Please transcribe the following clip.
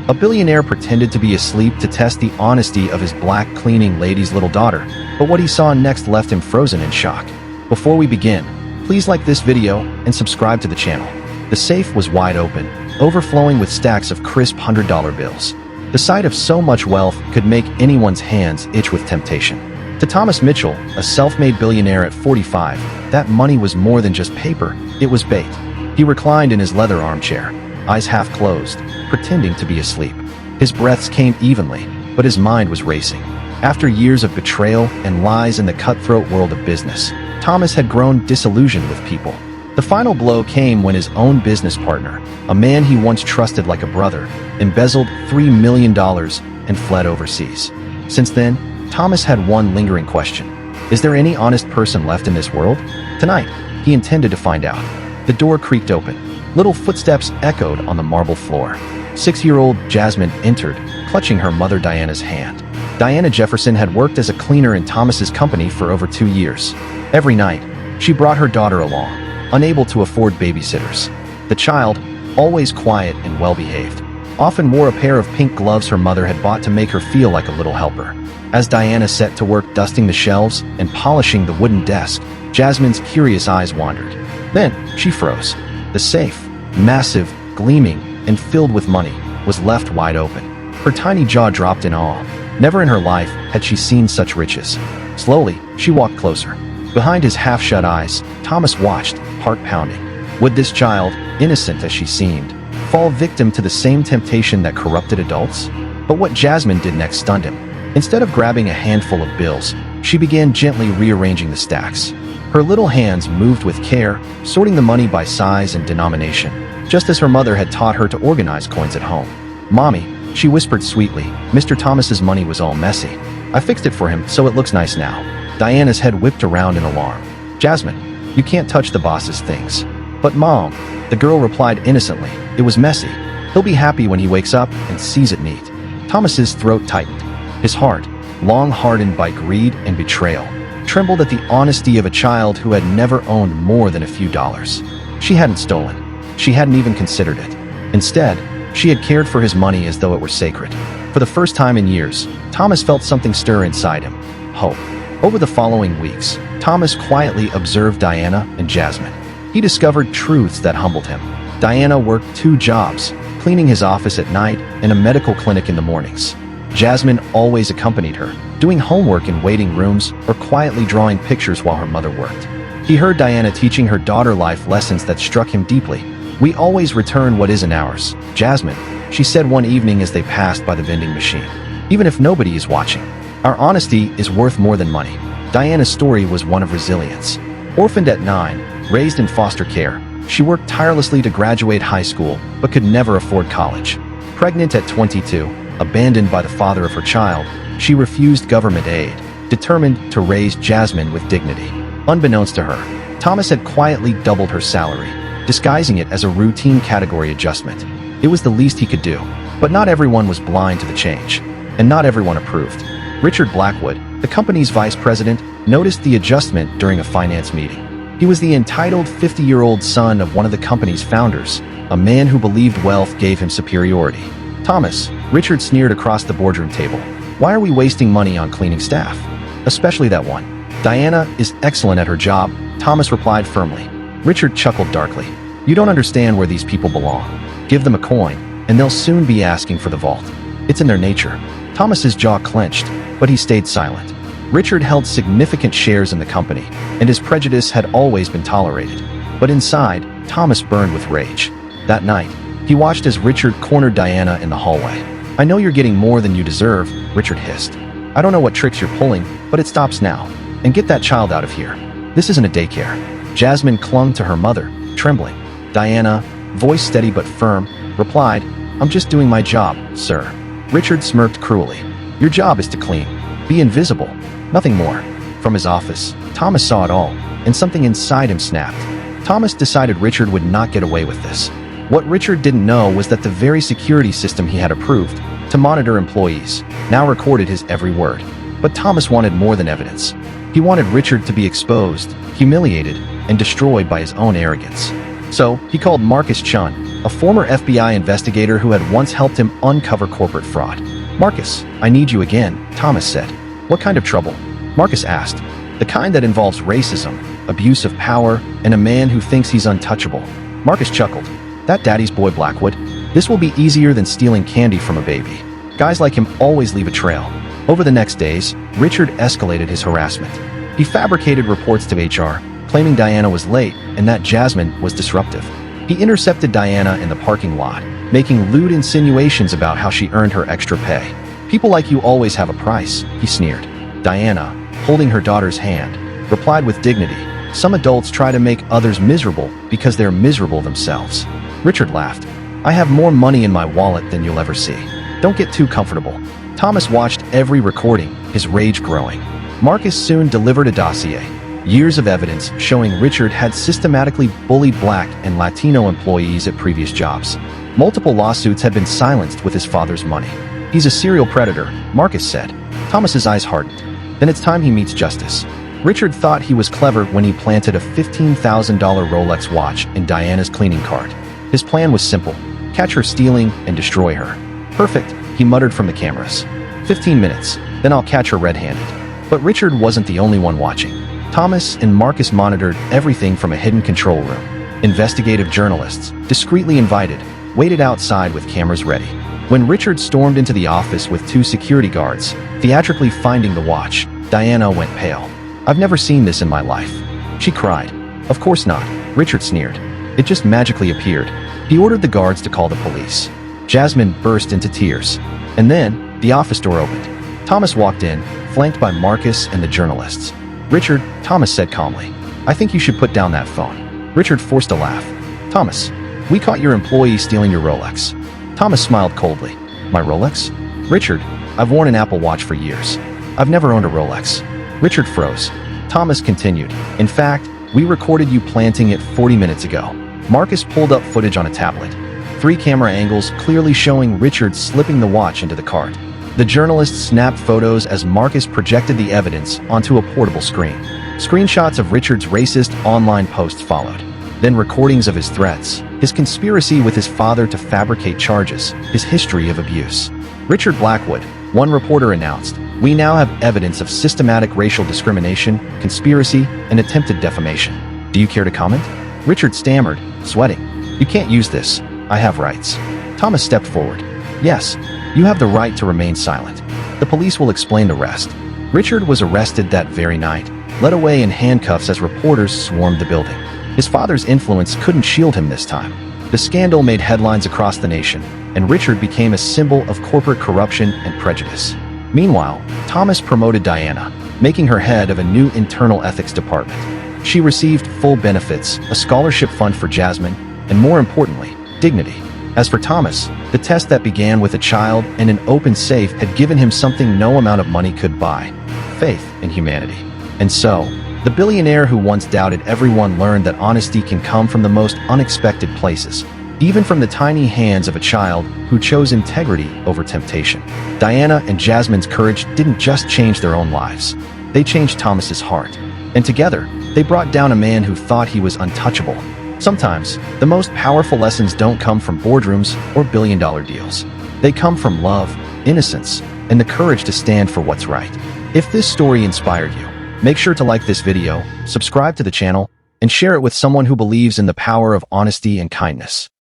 A billionaire pretended to be asleep to test the honesty of his black cleaning lady's little daughter, but what he saw next left him frozen in shock. Before we begin, please like this video and subscribe to the channel. The safe was wide open, overflowing with stacks of crisp $100 bills. The sight of so much wealth could make anyone's hands itch with temptation. To Thomas Mitchell, a self-made billionaire at 45, that money was more than just paper, it was bait. He reclined in his leather armchair, eyes half closed, pretending to be asleep. His breaths came evenly, but his mind was racing. After years of betrayal and lies in the cutthroat world of business, Thomas had grown disillusioned with people. The final blow came when his own business partner, a man he once trusted like a brother, embezzled $3 million and fled overseas. Since then, Thomas had one lingering question. Is there any honest person left in this world? Tonight, he intended to find out. The door creaked open. Little footsteps echoed on the marble floor. 6-year-old Jasmine entered, clutching her mother Diana's hand. Diana Jefferson had worked as a cleaner in Thomas's company for over 2 years. Every night, she brought her daughter along, unable to afford babysitters. The child, always quiet and well-behaved, often wore a pair of pink gloves her mother had bought to make her feel like a little helper. As Diana set to work dusting the shelves and polishing the wooden desk, Jasmine's curious eyes wandered. Then, she froze. The safe, massive, gleaming, and filled with money, was left wide open. Her tiny jaw dropped in awe. Never in her life had she seen such riches. Slowly, she walked closer. Behind his half-shut eyes, Thomas watched, heart pounding. Would this child, innocent as she seemed, fall victim to the same temptation that corrupted adults? But what Jasmine did next stunned him. Instead of grabbing a handful of bills, she began gently rearranging the stacks. Her little hands moved with care, sorting the money by size and denomination, just as her mother had taught her to organize coins at home. "Mommy," she whispered sweetly, "Mr. Thomas's money was all messy. I fixed it for him so it looks nice now." Diana's head whipped around in alarm. "Jasmine, you can't touch the boss's things." "But Mom," the girl replied innocently, "it was messy. He'll be happy when he wakes up and sees it neat." Thomas's throat tightened. His heart, long hardened by greed and betrayal, trembled at the honesty of a child who had never owned more than a few dollars. She hadn't stolen. She hadn't even considered it. Instead, she had cared for his money as though it were sacred. For the first time in years, Thomas felt something stir inside him. Hope. Over the following weeks, Thomas quietly observed Diana and Jasmine. He discovered truths that humbled him. Diana worked 2 jobs, cleaning his office at night and a medical clinic in the mornings. Jasmine always accompanied her, doing homework in waiting rooms or quietly drawing pictures while her mother worked. He heard Diana teaching her daughter life lessons that struck him deeply. "We always return what isn't ours, Jasmine," she said one evening as they passed by the vending machine. "Even if nobody is watching. Our honesty is worth more than money." Diana's story was one of resilience. Orphaned at 9, raised in foster care, she worked tirelessly to graduate high school but could never afford college. Pregnant at 22, abandoned by the father of her child, she refused government aid, determined to raise Jasmine with dignity. Unbeknownst to her, Thomas had quietly doubled her salary, disguising it as a routine category adjustment. It was the least he could do, but not everyone was blind to the change, and not everyone approved. Richard Blackwood, the company's vice president, noticed the adjustment during a finance meeting. He was the entitled 50-year-old son of one of the company's founders, a man who believed wealth gave him superiority. "Thomas," Richard sneered across the boardroom table, "why are we wasting money on cleaning staff? Especially that one." "Diana is excellent at her job," Thomas replied firmly. Richard chuckled darkly. "You don't understand where these people belong. Give them a coin, and they'll soon be asking for the vault. It's in their nature." Thomas's jaw clenched, but he stayed silent. Richard held significant shares in the company, and his prejudice had always been tolerated. But inside, Thomas burned with rage. That night, he watched as Richard cornered Diana in the hallway. "I know you're getting more than you deserve," Richard hissed. "I don't know what tricks you're pulling, but it stops now. And get that child out of here. This isn't a daycare." Jasmine clung to her mother, trembling. Diana, voice steady but firm, replied, "I'm just doing my job, sir." Richard smirked cruelly. "Your job is to clean. Be invisible. Nothing more." From his office, Thomas saw it all, and something inside him snapped. Thomas decided Richard would not get away with this. What Richard didn't know was that the very security system he had approved to monitor employees now recorded his every word. But Thomas wanted more than evidence. He wanted Richard to be exposed, humiliated, and destroyed by his own arrogance. So, he called Marcus Chun, a former FBI investigator who had once helped him uncover corporate fraud. "Marcus, I need you again," Thomas said. "What kind of trouble?" Marcus asked. "The kind that involves racism, abuse of power, and a man who thinks he's untouchable." Marcus chuckled. "That daddy's boy Blackwood? This will be easier than stealing candy from a baby. Guys like him always leave a trail." Over the next days, Richard escalated his harassment. He fabricated reports to HR, claiming Diana was late and that Jasmine was disruptive. He intercepted Diana in the parking lot, making lewd insinuations about how she earned her extra pay. "People like you always have a price," he sneered. Diana, holding her daughter's hand, replied with dignity, "Some adults try to make others miserable because they're miserable themselves." Richard laughed. "I have more money in my wallet than you'll ever see. Don't get too comfortable." Thomas watched every recording, his rage growing. Marcus soon delivered a dossier. Years of evidence showing Richard had systematically bullied Black and Latino employees at previous jobs. Multiple lawsuits had been silenced with his father's money. "He's a serial predator," Marcus said. Thomas's eyes hardened. "Then it's time he meets justice." Richard thought he was clever when he planted a $15,000 Rolex watch in Diana's cleaning cart. His plan was simple: catch her stealing and destroy her. "Perfect," he muttered from the cameras. 15 minutes, then I'll catch her red-handed." But Richard wasn't the only one watching. Thomas and Marcus monitored everything from a hidden control room. Investigative journalists, discreetly invited, waited outside with cameras ready. When Richard stormed into the office with 2 security guards, theatrically finding the watch, Diana went pale. "I've never seen this in my life," she cried. "Of course not," Richard sneered. "It just magically appeared." He ordered the guards to call the police. Jasmine burst into tears. And then, the office door opened. Thomas walked in, flanked by Marcus and the journalists. "Richard," Thomas said calmly, "I think you should put down that phone." Richard forced a laugh. "Thomas, we caught your employee stealing your Rolex." Thomas smiled coldly. "My Rolex?" "Richard, I've worn an Apple Watch for years. I've never owned a Rolex." Richard froze. Thomas continued, "In fact, we recorded you planting it 40 minutes ago." Marcus pulled up footage on a tablet. 3 camera angles clearly showing Richard slipping the watch into the cart. The journalists snapped photos as Marcus projected the evidence onto a portable screen. Screenshots of Richard's racist online posts followed. Then recordings of his threats, his conspiracy with his father to fabricate charges, his history of abuse. "Richard Blackwood," one reporter announced, "we now have evidence of systematic racial discrimination, conspiracy, and attempted defamation. Do you care to comment?" Richard stammered, sweating. "You can't use this. I have rights." Thomas stepped forward. "Yes, you have the right to remain silent. The police will explain the rest." Richard was arrested that very night, led away in handcuffs as reporters swarmed the building. His father's influence couldn't shield him this time. The scandal made headlines across the nation, and Richard became a symbol of corporate corruption and prejudice. Meanwhile, Thomas promoted Diana, making her head of a new internal ethics department. She received full benefits, a scholarship fund for Jasmine, and more importantly, dignity. As for Thomas, the test that began with a child and an open safe had given him something no amount of money could buy: faith in humanity. And so, the billionaire who once doubted everyone learned that honesty can come from the most unexpected places, even from the tiny hands of a child who chose integrity over temptation. Diana and Jasmine's courage didn't just change their own lives. They changed Thomas's heart. And together, they brought down a man who thought he was untouchable. Sometimes, the most powerful lessons don't come from boardrooms or billion-dollar deals. They come from love, innocence, and the courage to stand for what's right. If this story inspired you, make sure to like this video, subscribe to the channel, and share it with someone who believes in the power of honesty and kindness.